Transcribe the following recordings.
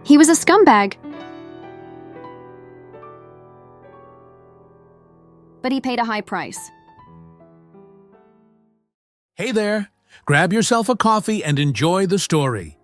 He was a scumbag. But he paid a high price. Hey there, grab yourself a coffee and enjoy the story.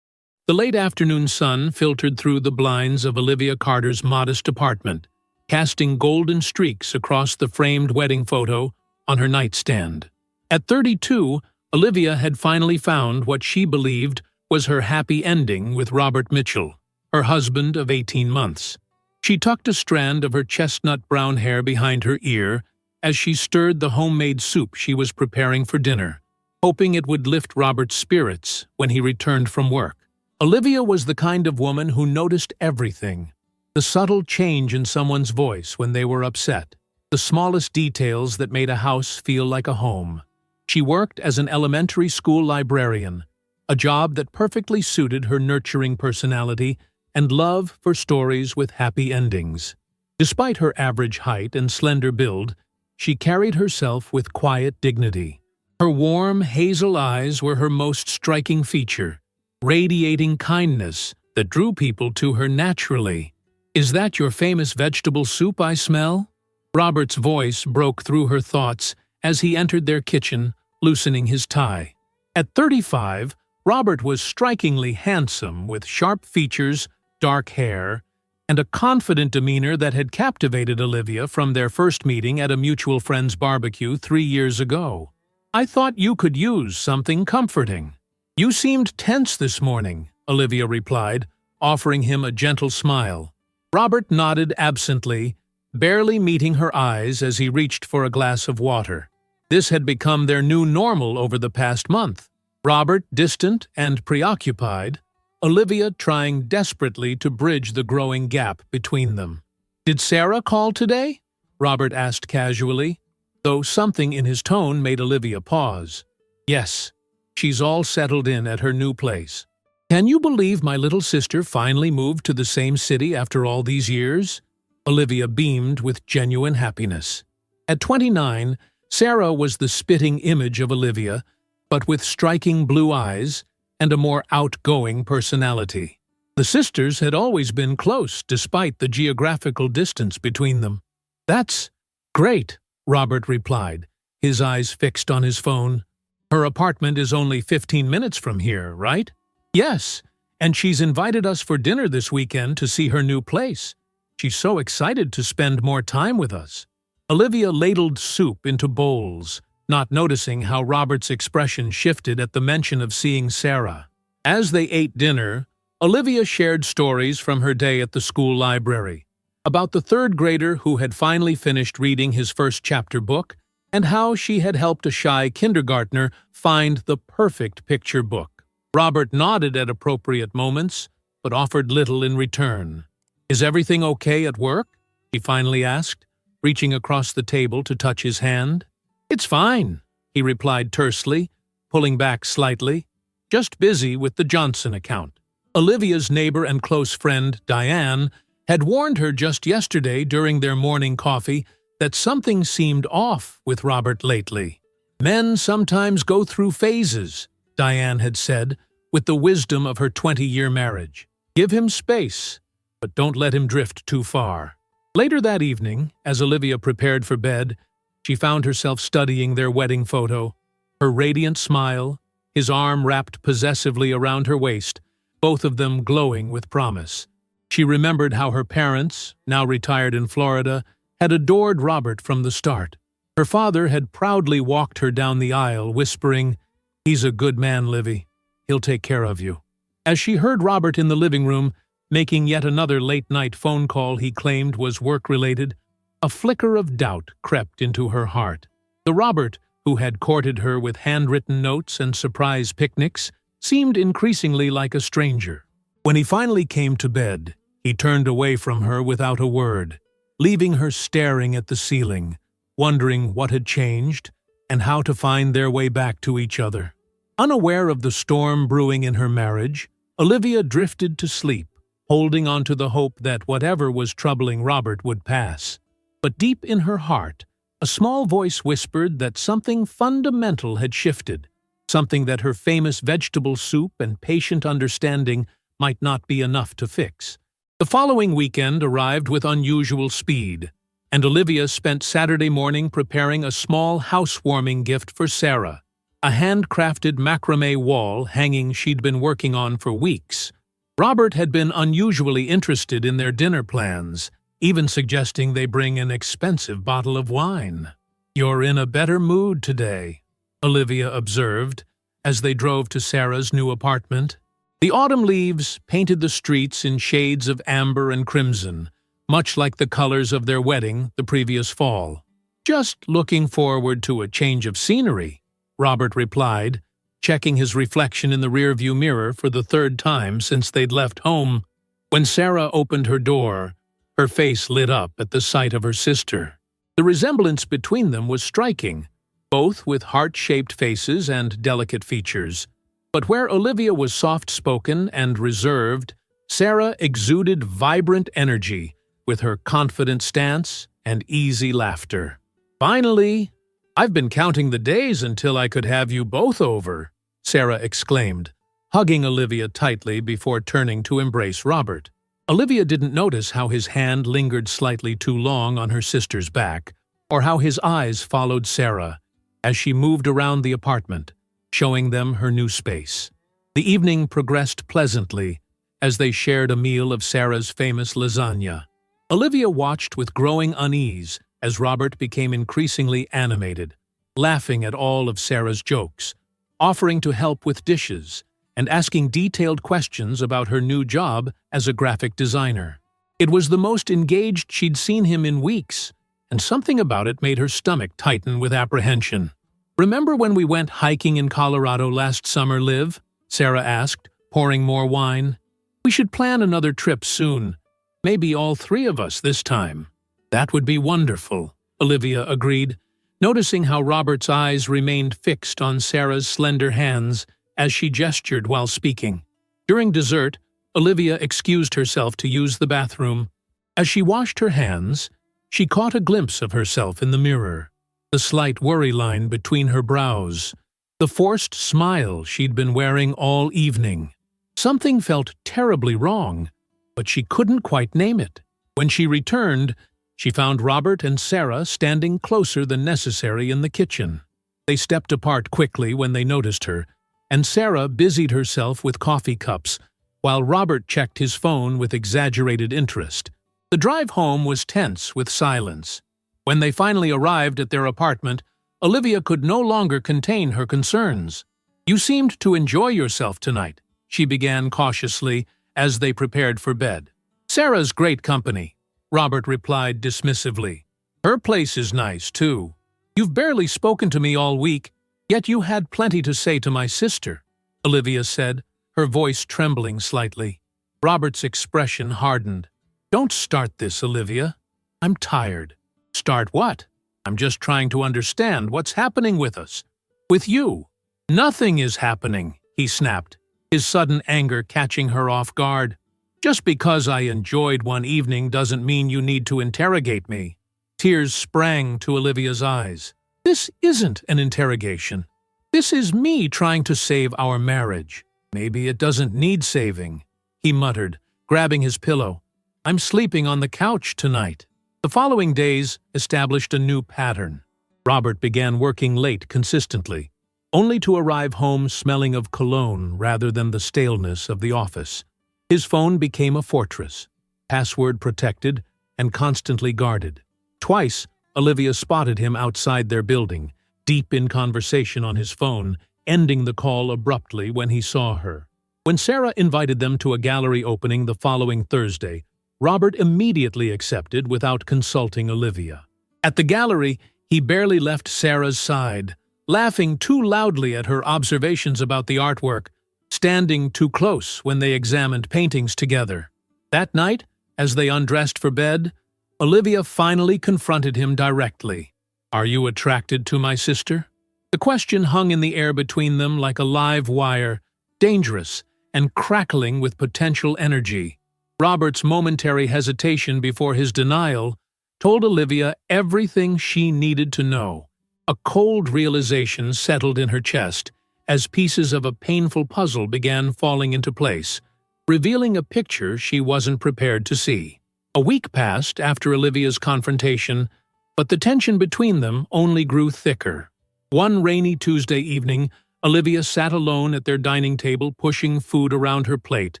The late afternoon sun filtered through the blinds of Olivia Carter's modest apartment, casting golden streaks across the framed wedding photo on her nightstand. At 32, Olivia had finally found what she believed was her happy ending with Robert Mitchell, her husband of 18 months. She tucked a strand of her chestnut-brown hair behind her ear as she stirred the homemade soup she was preparing for dinner, hoping it would lift Robert's spirits when he returned from work. Olivia was the kind of woman who noticed everything: the subtle change in someone's voice when they were upset, the smallest details that made a house feel like a home. She worked as an elementary school librarian, a job that perfectly suited her nurturing personality and love for stories with happy endings. Despite her average height and slender build, she carried herself with quiet dignity. Her warm, hazel eyes were her most striking feature, radiating kindness that drew people to her naturally. "Is that your famous vegetable soup I smell?" Robert's voice broke through her thoughts as he entered their kitchen, loosening his tie. At 35, Robert was strikingly handsome, with sharp features, dark hair, and a confident demeanor that had captivated Olivia from their first meeting at a mutual friend's barbecue 3 years ago. "I thought you could use something comforting." "You seemed tense this morning," Olivia replied, offering him a gentle smile. Robert nodded absently, barely meeting her eyes as he reached for a glass of water. This had become their new normal over the past month. Robert distant and preoccupied, Olivia trying desperately to bridge the growing gap between them. "Did Sarah call today?" Robert asked casually, though something in his tone made Olivia pause. "Yes. She's all settled in at her new place. Can you believe my little sister finally moved to the same city after all these years?" Olivia beamed with genuine happiness. At 29, Sarah was the spitting image of Olivia, but with striking blue eyes and a more outgoing personality. The sisters had always been close despite the geographical distance between them. "That's great," Robert replied, his eyes fixed on his phone. "Her apartment is only 15 minutes from here, right?" "Yes, and she's invited us for dinner this weekend to see her new place. She's so excited to spend more time with us." Olivia ladled soup into bowls, not noticing how Robert's expression shifted at the mention of seeing Sarah. As they ate dinner, Olivia shared stories from her day at the school library, about the third grader who had finally finished reading his first chapter book, and how she had helped a shy kindergartner find the perfect picture book. Robert nodded at appropriate moments, but offered little in return. "Is everything okay at work?" he finally asked, reaching across the table to touch his hand. "It's fine," he replied tersely, pulling back slightly. "Just busy with the Johnson account." Olivia's neighbor and close friend, Diane, had warned her just yesterday during their morning coffee that something seemed off with Robert lately. "Men sometimes go through phases," Diane had said, with the wisdom of her 20-year marriage. "Give him space, but don't let him drift too far." Later that evening, as Olivia prepared for bed, she found herself studying their wedding photo. Her radiant smile, his arm wrapped possessively around her waist, both of them glowing with promise. She remembered how her parents, now retired in Florida, had adored Robert from the start. Her father had proudly walked her down the aisle, whispering, "He's a good man, Livy. He'll take care of you." As she heard Robert in the living room, making yet another late-night phone call he claimed was work-related, a flicker of doubt crept into her heart. The Robert who had courted her with handwritten notes and surprise picnics seemed increasingly like a stranger. When he finally came to bed, he turned away from her without a word, leaving her staring at the ceiling, wondering what had changed and how to find their way back to each other. Unaware of the storm brewing in her marriage, Olivia drifted to sleep, holding on to the hope that whatever was troubling Robert would pass. But deep in her heart, a small voice whispered that something fundamental had shifted. something that her famous vegetable soup and patient understanding might not be enough to fix. The following weekend arrived with unusual speed, and Olivia spent Saturday morning preparing a small housewarming gift for Sarah, a handcrafted macrame wall hanging she'd been working on for weeks. Robert had been unusually interested in their dinner plans, even suggesting they bring an expensive bottle of wine. "You're in a better mood today," Olivia observed, as they drove to Sarah's new apartment. The autumn leaves painted the streets in shades of amber and crimson, much like the colors of their wedding the previous fall. "Just looking forward to a change of scenery," Robert replied, checking his reflection in the rearview mirror for the third time since they'd left home. When Sarah opened her door, her face lit up at the sight of her sister. The resemblance between them was striking, both with heart-shaped faces and delicate features. But where Olivia was soft-spoken and reserved, Sarah exuded vibrant energy with her confident stance and easy laughter. "Finally! I've been counting the days until I could have you both over," Sarah exclaimed, hugging Olivia tightly before turning to embrace Robert. Olivia didn't notice how his hand lingered slightly too long on her sister's back, or how his eyes followed Sarah as she moved around the apartment, showing them her new space. The evening progressed pleasantly as they shared a meal of Sarah's famous lasagna. Olivia watched with growing unease as Robert became increasingly animated, laughing at all of Sarah's jokes, offering to help with dishes, and asking detailed questions about her new job as a graphic designer. It was the most engaged she'd seen him in weeks, and something about it made her stomach tighten with apprehension. "Remember when we went hiking in Colorado last summer, Liv?" Sarah asked, pouring more wine. "We should plan another trip soon, maybe all three of us this time." "That would be wonderful," Olivia agreed, noticing how Robert's eyes remained fixed on Sarah's slender hands as she gestured while speaking. During dessert, Olivia excused herself to use the bathroom. As she washed her hands, she caught a glimpse of herself in the mirror, the slight worry line between her brows, the forced smile she'd been wearing all evening. Something felt terribly wrong, but she couldn't quite name it. When she returned, she found Robert and Sarah standing closer than necessary in the kitchen. They stepped apart quickly when they noticed her, and Sarah busied herself with coffee cups, while Robert checked his phone with exaggerated interest. The drive home was tense with silence. When they finally arrived at their apartment, Olivia could no longer contain her concerns. "You seemed to enjoy yourself tonight," she began cautiously as they prepared for bed. "Sarah's great company," Robert replied dismissively. "Her place is nice, too. You've barely spoken to me all week, yet you had plenty to say to my sister," Olivia said, her voice trembling slightly. Robert's expression hardened. "Don't start this, Olivia. I'm tired." "Start what? I'm just trying to understand what's happening with us. With you." "Nothing is happening," he snapped, his sudden anger catching her off guard. "Just because I enjoyed one evening doesn't mean you need to interrogate me." Tears sprang to Olivia's eyes. "This isn't an interrogation. This is me trying to save our marriage." "Maybe it doesn't need saving," he muttered, grabbing his pillow. "I'm sleeping on the couch tonight." The following days established a new pattern. Robert began working late consistently, only to arrive home smelling of cologne rather than the staleness of the office. His phone became a fortress, password-protected and constantly guarded. Twice, Olivia spotted him outside their building, deep in conversation on his phone, ending the call abruptly when he saw her. When Sarah invited them to a gallery opening the following Thursday, Robert immediately accepted without consulting Olivia. At the gallery, he barely left Sarah's side, laughing too loudly at her observations about the artwork, standing too close when they examined paintings together. That night, as they undressed for bed, Olivia finally confronted him directly. "Are you attracted to my sister?" The question hung in the air between them like a live wire, dangerous and crackling with potential energy. Robert's momentary hesitation before his denial told Olivia everything she needed to know. A cold realization settled in her chest as pieces of a painful puzzle began falling into place, revealing a picture she wasn't prepared to see. A week passed after Olivia's confrontation, but the tension between them only grew thicker. One rainy Tuesday evening, Olivia sat alone at their dining table pushing food around her plate,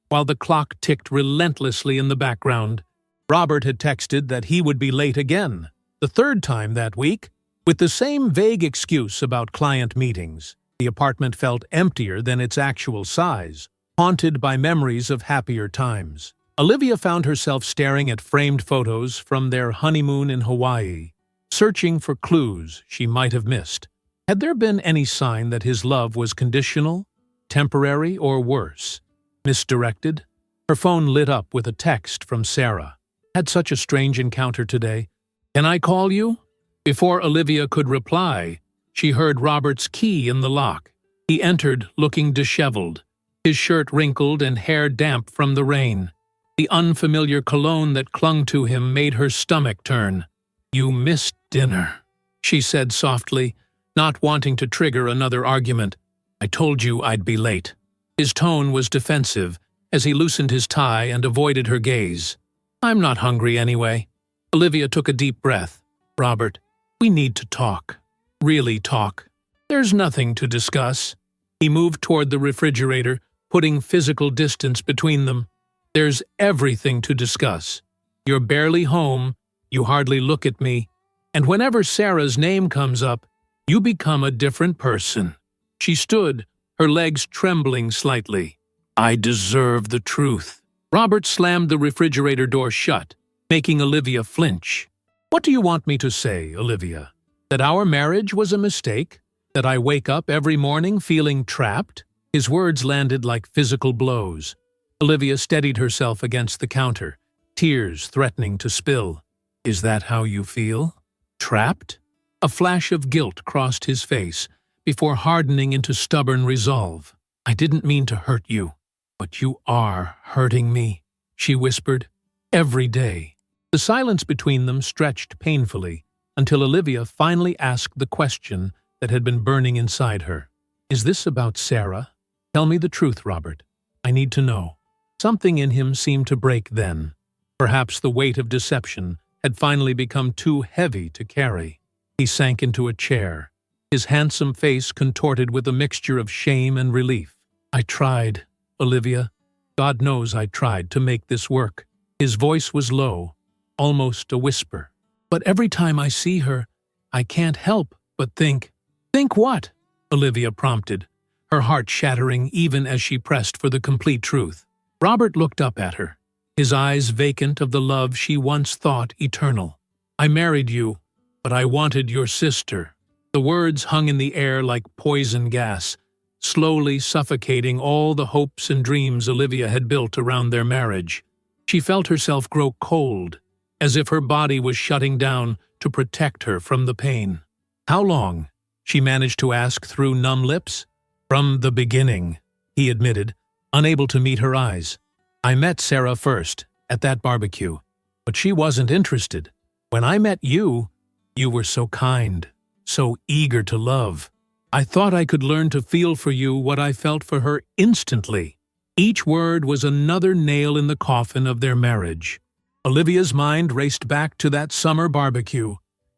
while the clock ticked relentlessly in the background. Robert had texted that he would be late again, the third time that week, with the same vague excuse about client meetings. The apartment felt emptier than its actual size, haunted by memories of happier times. Olivia found herself staring at framed photos from their honeymoon in Hawaii, searching for clues she might have missed. Had there been any sign that his love was conditional, temporary, or worse, misdirected? Her phone lit up with a text from Sarah. "Had such a strange encounter today. Can I call you?" Before Olivia could reply, she heard Robert's key in the lock. He entered looking disheveled, his shirt wrinkled and hair damp from the rain. The unfamiliar cologne that clung to him made her stomach turn. "You missed dinner," she said softly, not wanting to trigger another argument. "I told you I'd be late." His tone was defensive as he loosened his tie and avoided her gaze. "I'm not hungry anyway." Olivia took a deep breath. "Robert, we need to talk. Really talk. There's nothing to discuss." He moved toward the refrigerator, putting physical distance between them. "There's everything to discuss. You're barely home, you hardly look at me, and whenever Sarah's name comes up, you become a different person." She stood, her legs trembling slightly. "I deserve the truth." Robert slammed the refrigerator door shut, making Olivia flinch. "What do you want me to say, Olivia? That our marriage was a mistake? That I wake up every morning feeling trapped?" His words landed like physical blows. Olivia steadied herself against the counter, tears threatening to spill. "Is that how you feel? Trapped?" A flash of guilt crossed his face, before hardening into stubborn resolve. "I didn't mean to hurt you, but you are hurting me," she whispered. "Every day." The silence between them stretched painfully, until Olivia finally asked the question that had been burning inside her. "Is this about Sarah? Tell me the truth, Robert. I need to know." Something in him seemed to break then. Perhaps the weight of deception had finally become too heavy to carry. He sank into a chair, his handsome face contorted with a mixture of shame and relief. "I tried, Olivia. God knows I tried to make this work." His voice was low, almost a whisper. "But every time I see her, I can't help but think." "Think what?" Olivia prompted, her heart shattering even as she pressed for the complete truth. Robert looked up at her, his eyes vacant of the love she once thought eternal. "I married you, but I wanted your sister." The words hung in the air like poison gas, slowly suffocating all the hopes and dreams Olivia had built around their marriage. She felt herself grow cold, as if her body was shutting down to protect her from the pain. "How long?" she managed to ask through numb lips. "From the beginning," he admitted, unable to meet her eyes. "I met Sarah first, at that barbecue, but she wasn't interested. When I met you, you were so kind, so eager to love. I thought I could learn to feel for you what I felt for her instantly." Each word was another nail in the coffin of their marriage. Olivia's mind raced back to that summer barbecue.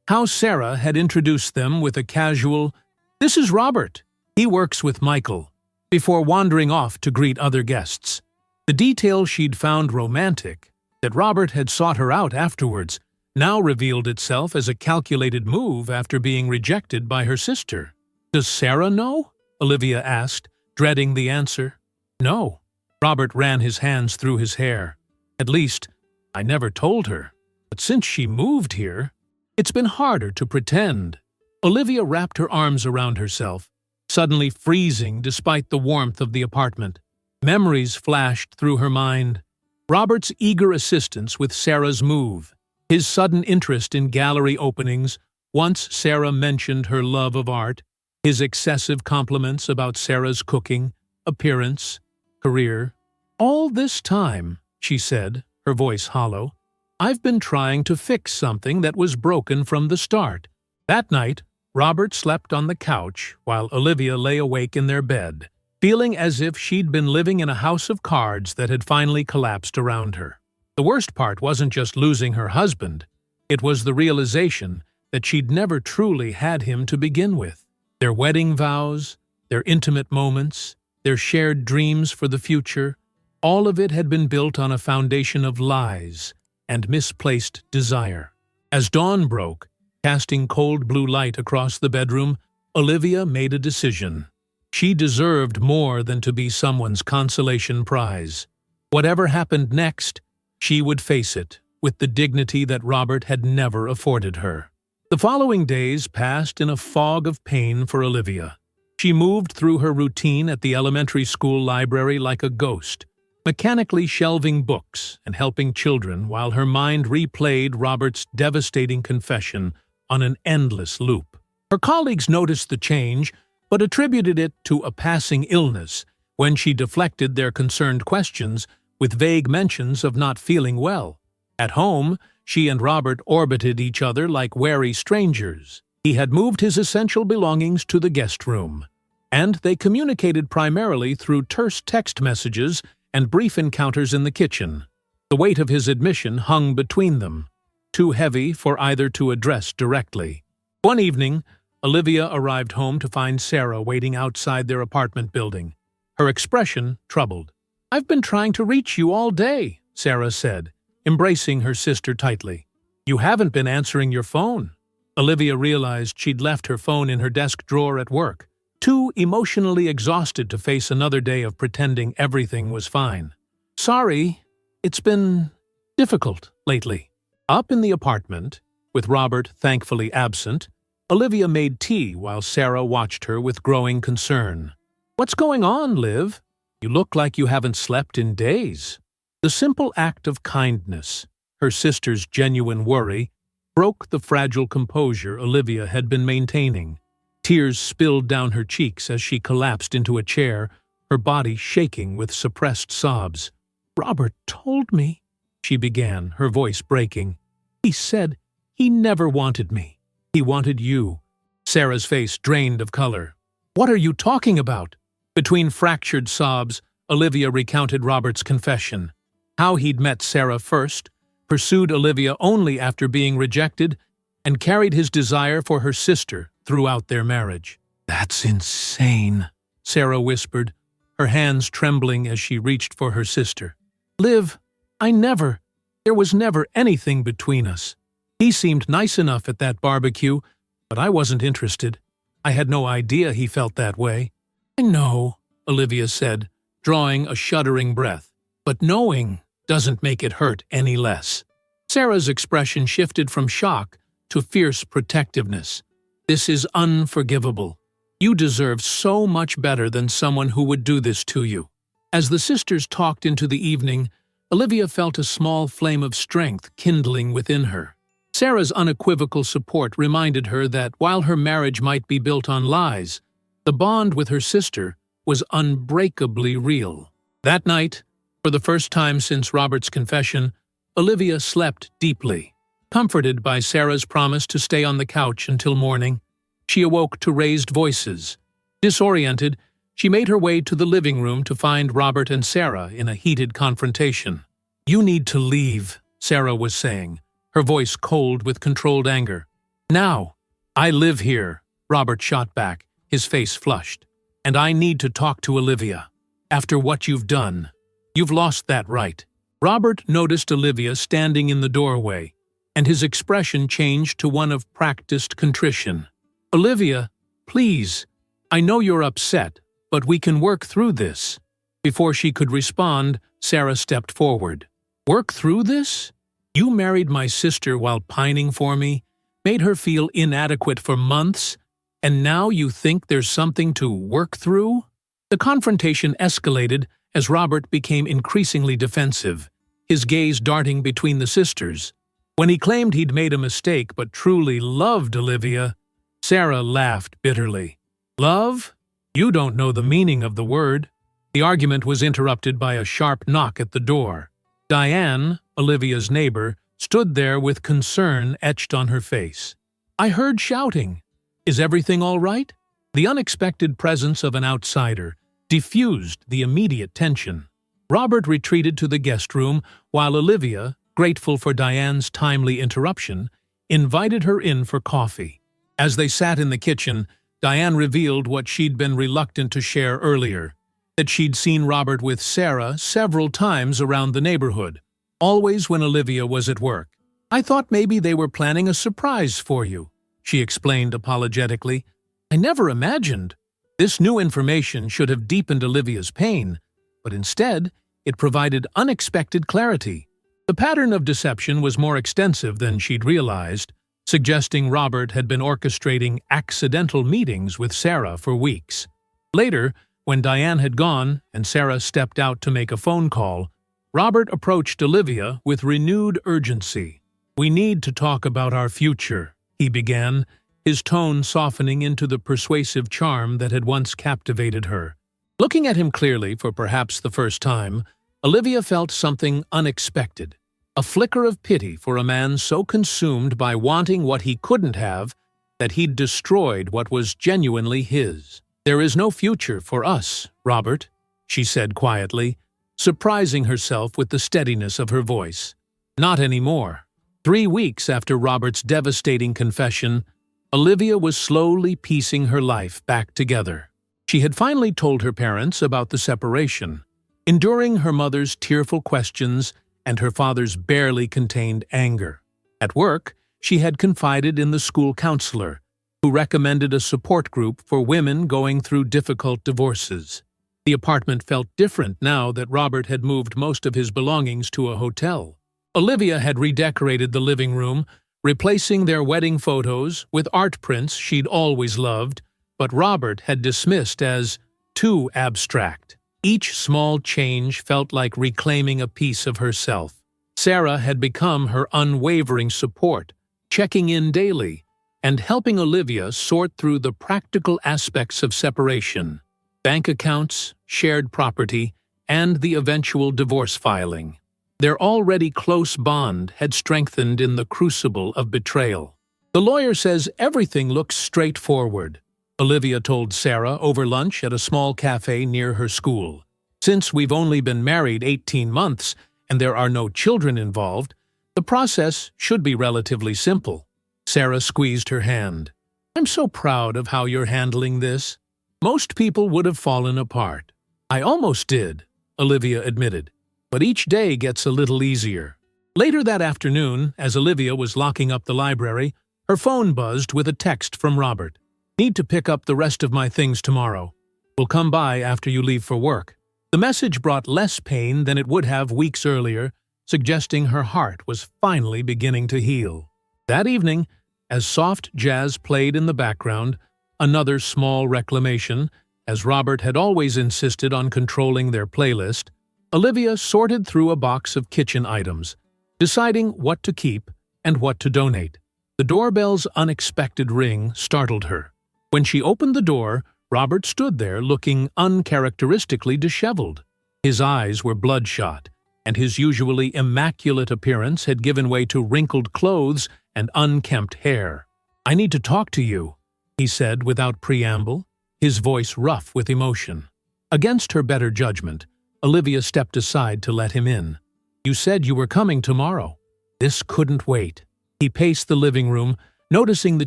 How Sarah had introduced them with a casual, "This is Robert. He works with Michael," before wandering off to greet other guests. The detail she'd found romantic, that Robert had sought her out afterwards, now revealed itself as a calculated move after being rejected by her sister. "Does Sarah know?" Olivia asked, dreading the answer. "No." Robert ran his hands through his hair. "At least, I never told her. But since she moved here, it's been harder to pretend." Olivia wrapped her arms around herself, suddenly freezing despite the warmth of the apartment. Memories flashed through her mind. Robert's eager assistance with Sarah's move, his sudden interest in gallery openings once Sarah mentioned her love of art, his excessive compliments about Sarah's cooking, appearance, career. "All this time," she said, her voice hollow, "I've been trying to fix something that was broken from the start." That night, Robert slept on the couch while Olivia lay awake in their bed, feeling as if she'd been living in a house of cards that had finally collapsed around her. The worst part wasn't just losing her husband, it was the realization that she'd never truly had him to begin with. Their wedding vows, their intimate moments, their shared dreams for the future, all of it had been built on a foundation of lies and misplaced desire. As dawn broke, casting cold blue light across the bedroom, Olivia made a decision. She deserved more than to be someone's consolation prize. Whatever happened next, she would face it with the dignity that Robert had never afforded her. The following days passed in a fog of pain for Olivia. She moved through her routine at the elementary school library like a ghost, mechanically shelving books and helping children while her mind replayed Robert's devastating confession on an endless loop. Her colleagues noticed the change, but attributed it to a passing illness when she deflected their concerned questions with vague mentions of not feeling well. At home, she and Robert orbited each other like wary strangers. He had moved his essential belongings to the guest room, and they communicated primarily through terse text messages and brief encounters in the kitchen. The weight of his admission hung between them, too heavy for either to address directly. One evening, Olivia arrived home to find Sarah waiting outside their apartment building, her expression troubled. "I've been trying to reach you all day," Sarah said, embracing her sister tightly. "You haven't been answering your phone." Olivia realized she'd left her phone in her desk drawer at work, too emotionally exhausted to face another day of pretending everything was fine. "Sorry, it's been difficult lately." Up in the apartment, with Robert thankfully absent, Olivia made tea while Sarah watched her with growing concern. "What's going on, Liv? You look like you haven't slept in days." The simple act of kindness, her sister's genuine worry, broke the fragile composure Olivia had been maintaining. Tears spilled down her cheeks as she collapsed into a chair, her body shaking with suppressed sobs. "Robert told me," she began, her voice breaking. "He said he never wanted me. He wanted you." Sarah's face drained of color. "What are you talking about?" Between fractured sobs, Olivia recounted Robert's confession. How he'd met Sarah first, pursued Olivia only after being rejected, and carried his desire for her sister throughout their marriage. "That's insane," Sarah whispered, her hands trembling as she reached for her sister. "Liv, there was never anything between us. He seemed nice enough at that barbecue, but I wasn't interested. I had no idea he felt that way." "I know," Olivia said, drawing a shuddering breath, "but knowing doesn't make it hurt any less." Sarah's expression shifted from shock to fierce protectiveness. "This is unforgivable. You deserve so much better than someone who would do this to you." As the sisters talked into the evening, Olivia felt a small flame of strength kindling within her. Sarah's unequivocal support reminded her that while her marriage might be built on lies, the bond with her sister was unbreakably real. That night, for the first time since Robert's confession, Olivia slept deeply. Comforted by Sarah's promise to stay on the couch until morning, she awoke to raised voices. Disoriented, she made her way to the living room to find Robert and Sarah in a heated confrontation. "You need to leave," Sarah was saying, her voice cold with controlled anger. "Now." "I live here," Robert shot back, his face flushed. "And I need to talk to Olivia. After what you've done, you've lost that right." Robert noticed Olivia standing in the doorway, and his expression changed to one of practiced contrition. "Olivia, please, I know you're upset, but we can work through this." Before she could respond, Sarah stepped forward. "Work through this? You married my sister while pining for me, made her feel inadequate for months, and now you think there's something to work through?" The confrontation escalated as Robert became increasingly defensive, his gaze darting between the sisters. When he claimed he'd made a mistake but truly loved Olivia, Sarah laughed bitterly. "Love? You don't know the meaning of the word." The argument was interrupted by a sharp knock at the door. Diane, Olivia's neighbor, stood there with concern etched on her face. "I heard shouting." Is everything all right? The unexpected presence of an outsider diffused the immediate tension. Robert retreated to the guest room while Olivia, grateful for Diane's timely interruption, invited her in for coffee. As they sat in the kitchen, Diane revealed what she'd been reluctant to share earlier, that she'd seen Robert with Sarah several times around the neighborhood, always when Olivia was at work. "I thought maybe they were planning a surprise for you," she explained apologetically. "I never imagined." This new information should have deepened Olivia's pain, but instead, it provided unexpected clarity. The pattern of deception was more extensive than she'd realized, suggesting Robert had been orchestrating accidental meetings with Sarah for weeks. Later, when Diane had gone and Sarah stepped out to make a phone call, Robert approached Olivia with renewed urgency. "We need to talk about our future," he began, his tone softening into the persuasive charm that had once captivated her. Looking at him clearly for perhaps the first time, Olivia felt something unexpected, a flicker of pity for a man so consumed by wanting what he couldn't have that he'd destroyed what was genuinely his. "There is no future for us, Robert," she said quietly, surprising herself with the steadiness of her voice. "Not anymore." 3 weeks after Robert's devastating confession, Olivia was slowly piecing her life back together. She had finally told her parents about the separation, enduring her mother's tearful questions and her father's barely contained anger. At work, she had confided in the school counselor, who recommended a support group for women going through difficult divorces. The apartment felt different now that Robert had moved most of his belongings to a hotel. Olivia had redecorated the living room, replacing their wedding photos with art prints she'd always loved, but Robert had dismissed as too abstract. Each small change felt like reclaiming a piece of herself. Sarah had become her unwavering support, checking in daily, and helping Olivia sort through the practical aspects of separation: bank accounts, shared property, and the eventual divorce filing. Their already close bond had strengthened in the crucible of betrayal. "The lawyer says everything looks straightforward," Olivia told Sarah over lunch at a small cafe near her school. "Since we've only been married 18 months and there are no children involved, the process should be relatively simple." Sarah squeezed her hand. "I'm so proud of how you're handling this. Most people would have fallen apart." "I almost did," Olivia admitted, "but each day gets a little easier." Later that afternoon, as Olivia was locking up the library, her phone buzzed with a text from Robert. "Need to pick up the rest of my things tomorrow. We'll come by after you leave for work." The message brought less pain than it would have weeks earlier, suggesting her heart was finally beginning to heal. That evening, as soft jazz played in the background, another small reclamation, as Robert had always insisted on controlling their playlist, Olivia sorted through a box of kitchen items, deciding what to keep and what to donate. The doorbell's unexpected ring startled her. When she opened the door, Robert stood there looking uncharacteristically disheveled. His eyes were bloodshot, and his usually immaculate appearance had given way to wrinkled clothes and unkempt hair. "I need to talk to you," he said without preamble, his voice rough with emotion. Against her better judgment, Olivia stepped aside to let him in. "You said you were coming tomorrow." This couldn't wait. He paced the living room, noticing the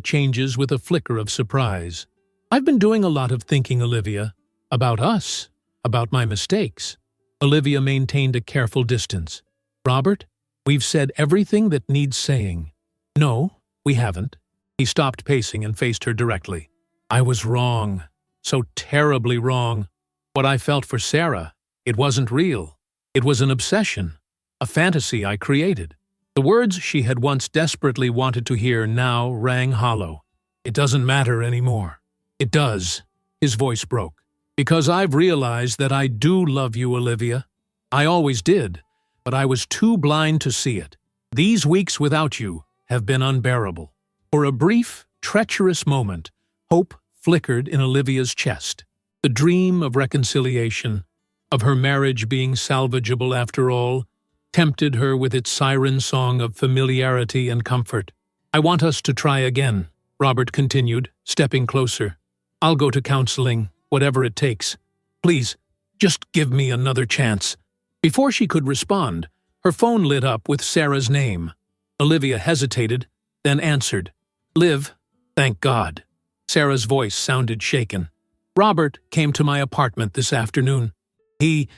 changes with a flicker of surprise. "I've been doing a lot of thinking, Olivia. About us. About my mistakes." Olivia maintained a careful distance. "Robert, we've said everything that needs saying." "No, we haven't." He stopped pacing and faced her directly. "I was wrong. So terribly wrong. What I felt for Sarah, it wasn't real. It was an obsession. A fantasy I created." The words she had once desperately wanted to hear now rang hollow. "It doesn't matter anymore." "It does." His voice broke. "Because I've realized that I do love you, Olivia. I always did, but I was too blind to see it. These weeks without you have been unbearable." For a brief, treacherous moment, hope flickered in Olivia's chest. The dream of reconciliation, of her marriage being salvageable after all, tempted her with its siren song of familiarity and comfort. "I want us to try again," Robert continued, stepping closer. "I'll go to counseling, whatever it takes. Please, just give me another chance." Before she could respond, her phone lit up with Sarah's name. Olivia hesitated, then answered. "Liv, thank God." Sarah's voice sounded shaken. "Robert came to my apartment this afternoon. He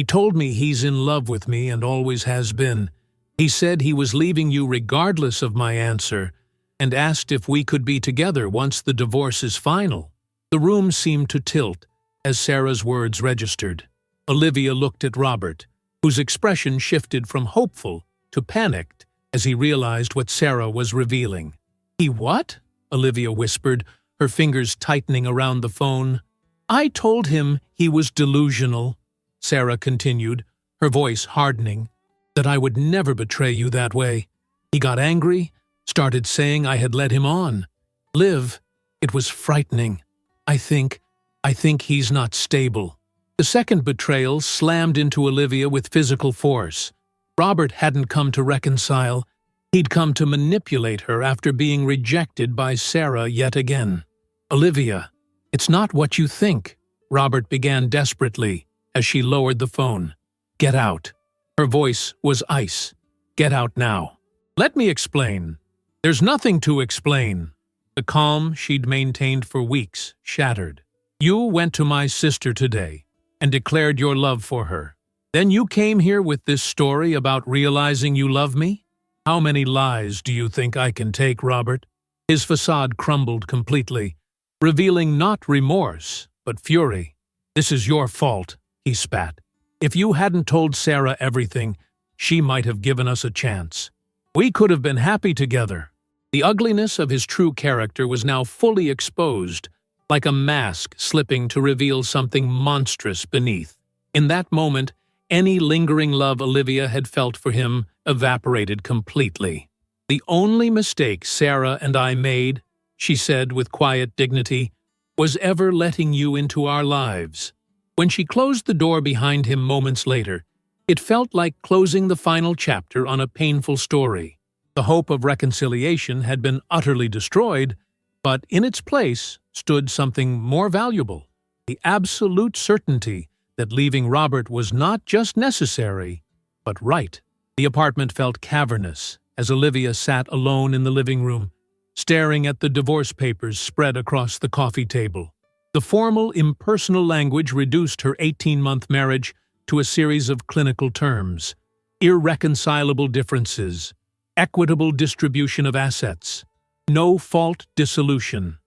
told me he's in love with me and always has been. He said he was leaving you regardless of my answer, and asked if we could be together once the divorce is final." The room seemed to tilt as Sarah's words registered. Olivia looked at Robert, whose expression shifted from hopeful to panicked as he realized what Sarah was revealing. "He what?" Olivia whispered, her fingers tightening around the phone. "I told him he was delusional," Sarah continued, her voice hardening, "that I would never betray you that way. He got angry, started saying I had led him on. Liv, it was frightening. I think he's not stable." The second betrayal slammed into Olivia with physical force. Robert hadn't come to reconcile. He'd come to manipulate her after being rejected by Sarah yet again. "Olivia, it's not what you think," Robert began desperately as she lowered the phone. "Get out." Her voice was ice. "Get out now." "Let me explain." "There's nothing to explain." The calm she'd maintained for weeks shattered. "You went to my sister today and declared your love for her. Then you came here with this story about realizing you love me? How many lies do you think I can take, Robert?" His facade crumbled completely, revealing not remorse, but fury. "This is your fault," he spat. "If you hadn't told Sarah everything, she might have given us a chance. We could have been happy together." The ugliness of his true character was now fully exposed, like a mask slipping to reveal something monstrous beneath. In that moment, any lingering love Olivia had felt for him evaporated completely. "The only mistake Sarah and I made," she said with quiet dignity, "was ever letting you into our lives." When she closed the door behind him moments later, it felt like closing the final chapter on a painful story. The hope of reconciliation had been utterly destroyed, but in its place stood something more valuable, the absolute certainty that leaving Robert was not just necessary, but right. The apartment felt cavernous as Olivia sat alone in the living room, staring at the divorce papers spread across the coffee table. The formal, impersonal language reduced her 18-month marriage to a series of clinical terms: irreconcilable differences, equitable distribution of assets, no-fault dissolution.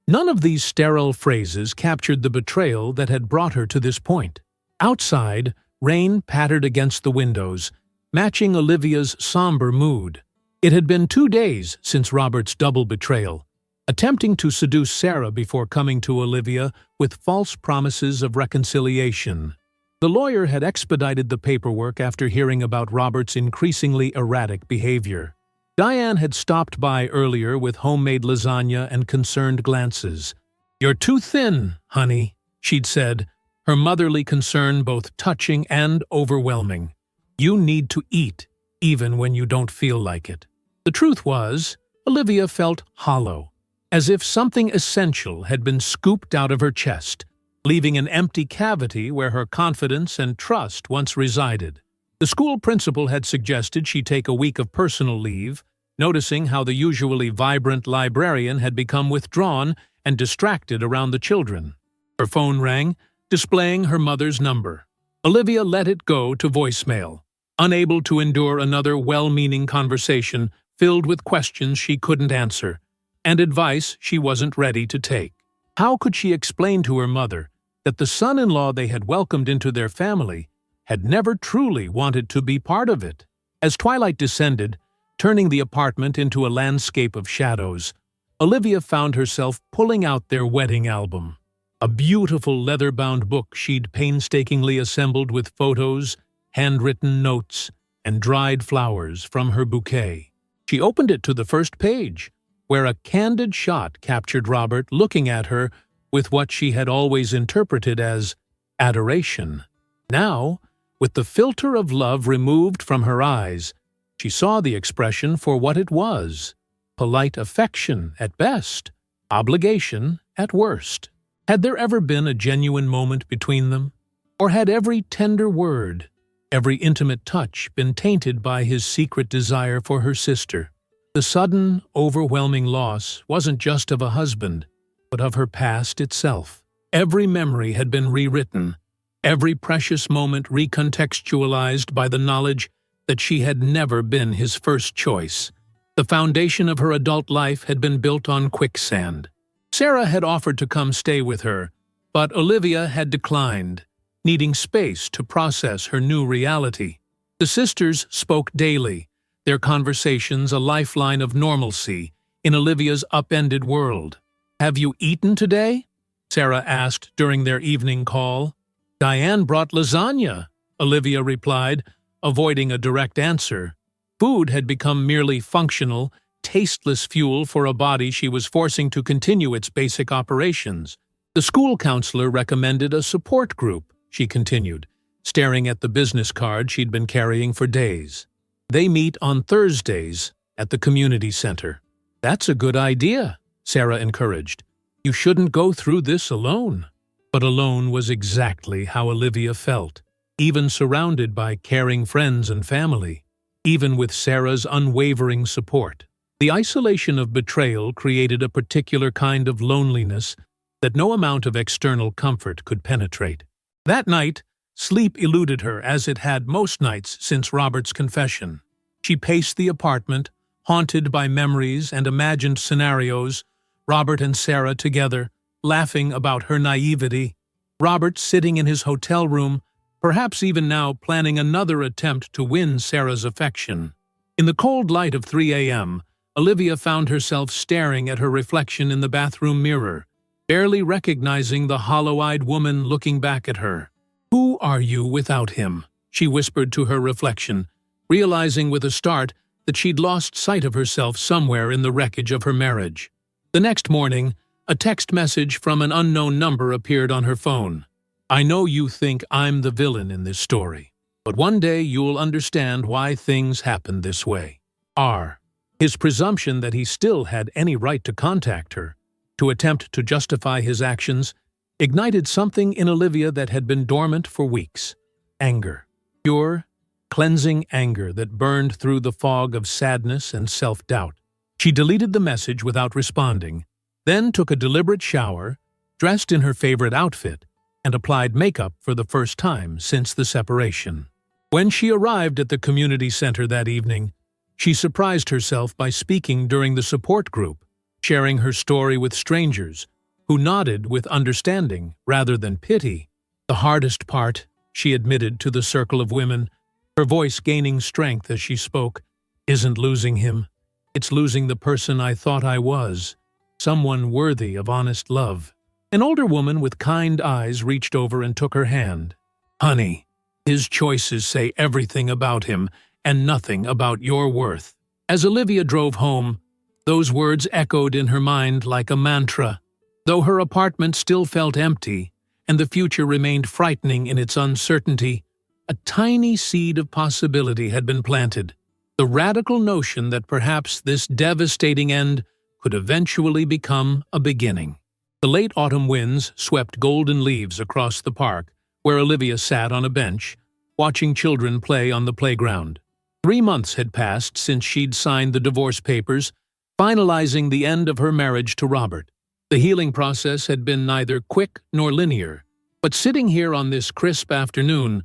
None of these sterile phrases captured the betrayal that had brought her to this point. Outside, rain pattered against the windows, matching Olivia's somber mood. It had been 2 days since Robert's double betrayal, attempting to seduce Sarah before coming to Olivia with false promises of reconciliation. The lawyer had expedited the paperwork after hearing about Robert's increasingly erratic behavior. Diane had stopped by earlier with homemade lasagna and concerned glances. "You're too thin, honey," she'd said, her motherly concern both touching and overwhelming. "You need to eat, even when you don't feel like it." The truth was, Olivia felt hollow, as if something essential had been scooped out of her chest, leaving an empty cavity where her confidence and trust once resided. The school principal had suggested she take a week of personal leave, noticing how the usually vibrant librarian had become withdrawn and distracted around the children. Her phone rang, displaying her mother's number. Olivia let it go to voicemail, unable to endure another well-meaning conversation filled with questions she couldn't answer, and advice she wasn't ready to take. How could she explain to her mother that the son-in-law they had welcomed into their family had never truly wanted to be part of it? As twilight descended, turning the apartment into a landscape of shadows, Olivia found herself pulling out their wedding album, a beautiful leather-bound book she'd painstakingly assembled with photos, handwritten notes, and dried flowers from her bouquet. She opened it to the first page, where a candid shot captured Robert looking at her with what she had always interpreted as adoration. Now, with the filter of love removed from her eyes, she saw the expression for what it was: polite affection at best, obligation at worst. Had there ever been a genuine moment between them? Or had every tender word, every intimate touch been tainted by his secret desire for her sister? The sudden, overwhelming loss wasn't just of a husband, but of her past itself. Every memory had been rewritten, every precious moment recontextualized by the knowledge that she had never been his first choice. The foundation of her adult life had been built on quicksand. Sarah had offered to come stay with her, but Olivia had declined, needing space to process her new reality. The sisters spoke daily, their conversations a lifeline of normalcy in Olivia's upended world. "Have you eaten today?" Sarah asked during their evening call. "Diane brought lasagna," Olivia replied, avoiding a direct answer. Food had become merely functional, tasteless fuel for a body she was forcing to continue its basic operations. "The school counselor recommended a support group," she continued, staring at the business card she'd been carrying for days. "They meet on Thursdays at the community center." "That's a good idea," Sarah encouraged. "You shouldn't go through this alone." But alone was exactly how Olivia felt, even surrounded by caring friends and family, even with Sarah's unwavering support. The isolation of betrayal created a particular kind of loneliness that no amount of external comfort could penetrate. That night, sleep eluded her as it had most nights since Robert's confession. She paced the apartment, haunted by memories and imagined scenarios, Robert and Sarah together, laughing about her naivety, Robert sitting in his hotel room, perhaps even now planning another attempt to win Sarah's affection. In the cold light of 3 a.m., Olivia found herself staring at her reflection in the bathroom mirror, barely recognizing the hollow-eyed woman looking back at her. "Who are you without him?" she whispered to her reflection, realizing with a start that she'd lost sight of herself somewhere in the wreckage of her marriage. The next morning, a text message from an unknown number appeared on her phone. "I know you think I'm the villain in this story, but one day you'll understand why things happen this way. R." His presumption that he still had any right to contact her, to attempt to justify his actions, ignited something in Olivia that had been dormant for weeks. Anger. Pure, cleansing anger that burned through the fog of sadness and self-doubt. She deleted the message without responding, then took a deliberate shower, dressed in her favorite outfit, and applied makeup for the first time since the separation. When she arrived at the community center that evening, she surprised herself by speaking during the support group, sharing her story with strangers, who nodded with understanding rather than pity. "The hardest part," she admitted to the circle of women, her voice gaining strength as she spoke, "isn't losing him. It's losing the person I thought I was, someone worthy of honest love." An older woman with kind eyes reached over and took her hand. "Honey, his choices say everything about him and nothing about your worth." As Olivia drove home, those words echoed in her mind like a mantra. Though her apartment still felt empty, and the future remained frightening in its uncertainty, a tiny seed of possibility had been planted. The radical notion that perhaps this devastating end could eventually become a beginning. The late autumn winds swept golden leaves across the park, where Olivia sat on a bench, watching children play on the playground. 3 months had passed since she'd signed the divorce papers, finalizing the end of her marriage to Robert. The healing process had been neither quick nor linear, but sitting here on this crisp afternoon,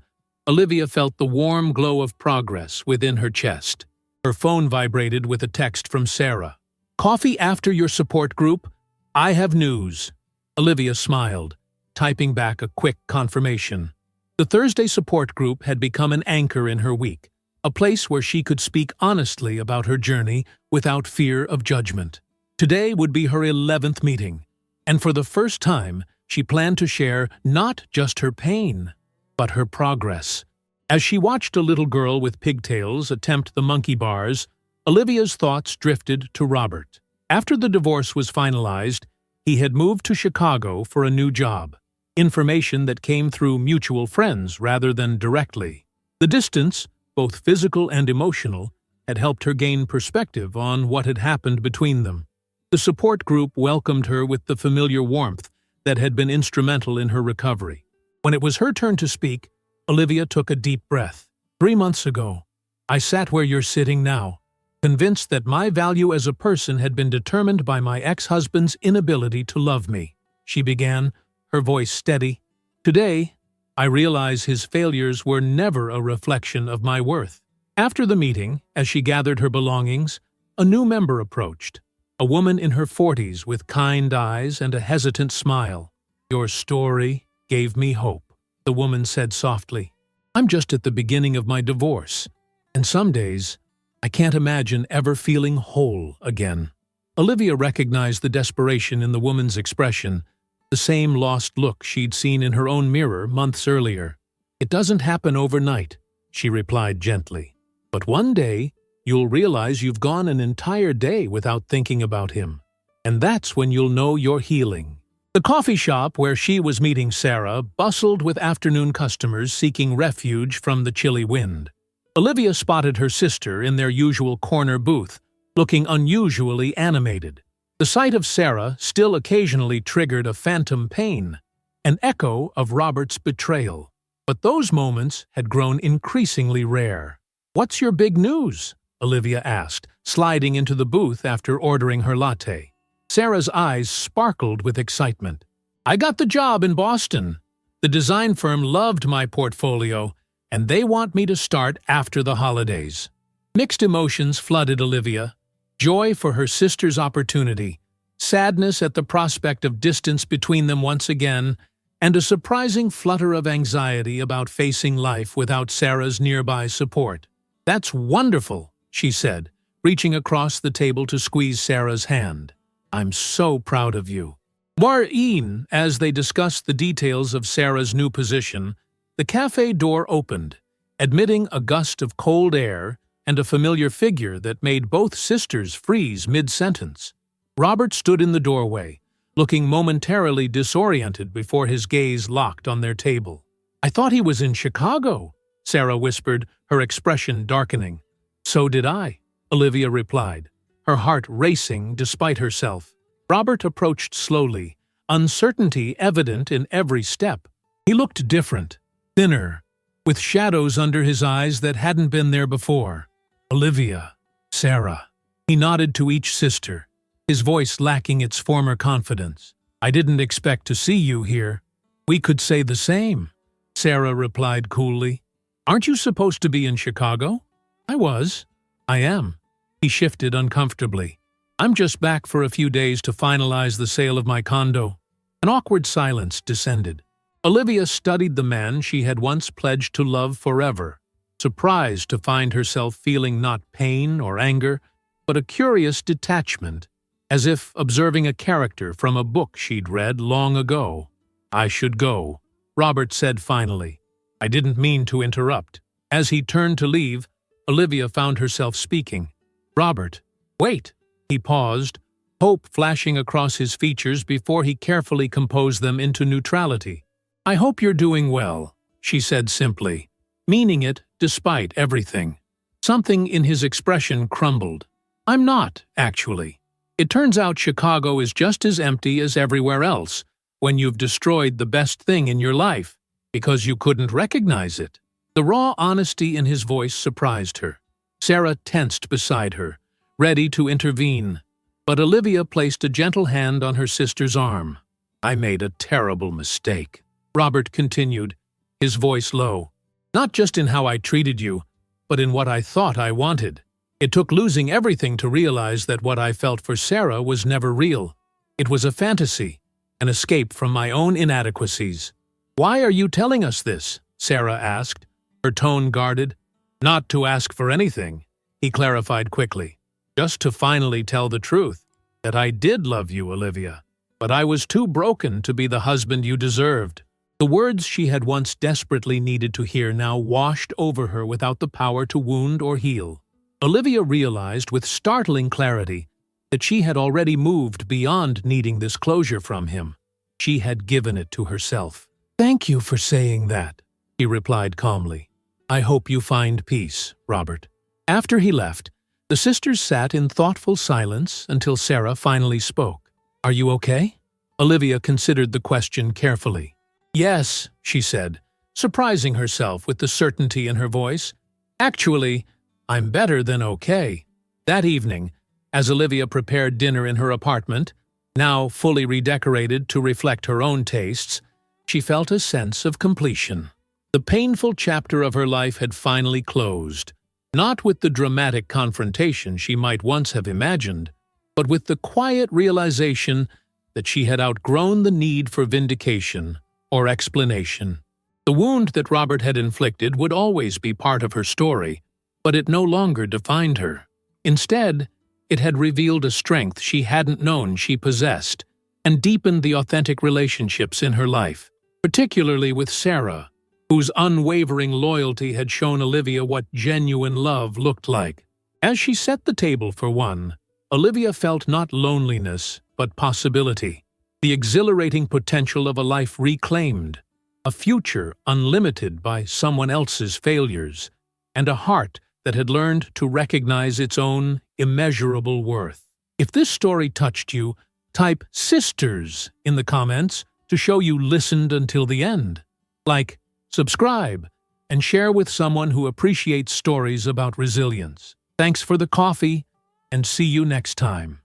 Olivia felt the warm glow of progress within her chest. Her phone vibrated with a text from Sarah. "Coffee after your support group? I have news." Olivia smiled, typing back a quick confirmation. The Thursday support group had become an anchor in her week, a place where she could speak honestly about her journey without fear of judgment. Today would be her 11th meeting, and for the first time, she planned to share not just her pain, but her progress. As she watched a little girl with pigtails attempt the monkey bars, Olivia's thoughts drifted to Robert. After the divorce was finalized, he had moved to Chicago for a new job, information that came through mutual friends rather than directly. The distance, both physical and emotional, had helped her gain perspective on what had happened between them. The support group welcomed her with the familiar warmth that had been instrumental in her recovery. When it was her turn to speak, Olivia took a deep breath. 3 months ago, I sat where you're sitting now, convinced that my value as a person had been determined by my ex-husband's inability to love me. She began, her voice steady. Today, I realize his failures were never a reflection of my worth. After the meeting, as she gathered her belongings, a new member approached, a woman in her 40s with kind eyes and a hesitant smile. Your story gave me hope, the woman said softly. I'm just at the beginning of my divorce, and some days, I can't imagine ever feeling whole again. Olivia recognized the desperation in the woman's expression, the same lost look she'd seen in her own mirror months earlier. It doesn't happen overnight, she replied gently. But one day, you'll realize you've gone an entire day without thinking about him. And that's when you'll know you're healing. The coffee shop where she was meeting Sarah bustled with afternoon customers seeking refuge from the chilly wind. Olivia spotted her sister in their usual corner booth, looking unusually animated. The sight of Sarah still occasionally triggered a phantom pain, an echo of Robert's betrayal. But those moments had grown increasingly rare. What's your big news? Olivia asked, sliding into the booth after ordering her latte. Sarah's eyes sparkled with excitement. I got the job in Boston. The design firm loved my portfolio, and they want me to start after the holidays. Mixed emotions flooded Olivia. Joy for her sister's opportunity, sadness at the prospect of distance between them once again, and a surprising flutter of anxiety about facing life without Sarah's nearby support. That's wonderful, she said, reaching across the table to squeeze Sarah's hand. I'm so proud of you. As they discussed the details of Sarah's new position, the cafe door opened, admitting a gust of cold air and a familiar figure that made both sisters freeze mid-sentence. Robert stood in the doorway, looking momentarily disoriented before his gaze locked on their table. I thought he was in Chicago, Sarah whispered, her expression darkening. So did I, Olivia replied, her heart racing despite herself. Robert approached slowly, uncertainty evident in every step. He looked different, thinner, with shadows under his eyes that hadn't been there before. Olivia, Sarah. He nodded to each sister, his voice lacking its former confidence. I didn't expect to see you here. We could say the same, Sarah replied coolly. Aren't you supposed to be in Chicago? I was. I am. He shifted uncomfortably. I'm just back for a few days to finalize the sale of my condo. An awkward silence descended. Olivia studied the man she had once pledged to love forever, surprised to find herself feeling not pain or anger, but a curious detachment, as if observing a character from a book she'd read long ago. I should go, Robert said finally. I didn't mean to interrupt. As he turned to leave, Olivia found herself speaking. Robert, wait. He paused, hope flashing across his features before he carefully composed them into neutrality. I hope you're doing well, she said simply, meaning it despite everything. Something in his expression crumbled. I'm not, actually. It turns out Chicago is just as empty as everywhere else when you've destroyed the best thing in your life because you couldn't recognize it. The raw honesty in his voice surprised her. Sarah tensed beside her, ready to intervene, but Olivia placed a gentle hand on her sister's arm. I made a terrible mistake, Robert continued, his voice low. Not just in how I treated you, but in what I thought I wanted. It took losing everything to realize that what I felt for Sarah was never real. It was a fantasy, an escape from my own inadequacies. Why are you telling us this? Sarah asked, her tone guarded. Not to ask for anything, he clarified quickly. Just to finally tell the truth, that I did love you, Olivia, but I was too broken to be the husband you deserved. The words she had once desperately needed to hear now washed over her without the power to wound or heal. Olivia realized with startling clarity that she had already moved beyond needing this closure from him. She had given it to herself. Thank you for saying that, he replied calmly. I hope you find peace, Robert. After he left, The sisters sat in thoughtful silence until Sarah finally spoke. "Are you okay?" Olivia considered the question carefully. "Yes," she said, surprising herself with the certainty in her voice. "Actually, I'm better than okay." That evening, as Olivia prepared dinner in her apartment, now fully redecorated to reflect her own tastes, she felt a sense of completion. The painful chapter of her life had finally closed, not with the dramatic confrontation she might once have imagined, but with the quiet realization that she had outgrown the need for vindication or explanation. The wound that Robert had inflicted would always be part of her story, but it no longer defined her. Instead, it had revealed a strength she hadn't known she possessed and deepened the authentic relationships in her life, particularly with Sarah, whose unwavering loyalty had shown Olivia what genuine love looked like. As she set the table for one, Olivia felt not loneliness, but possibility, the exhilarating potential of a life reclaimed, a future unlimited by someone else's failures, and a heart that had learned to recognize its own immeasurable worth. If this story touched you, type "sisters" in the comments to show you listened until the end. Like, subscribe, and share with someone who appreciates stories about resilience. Thanks for the coffee, and see you next time.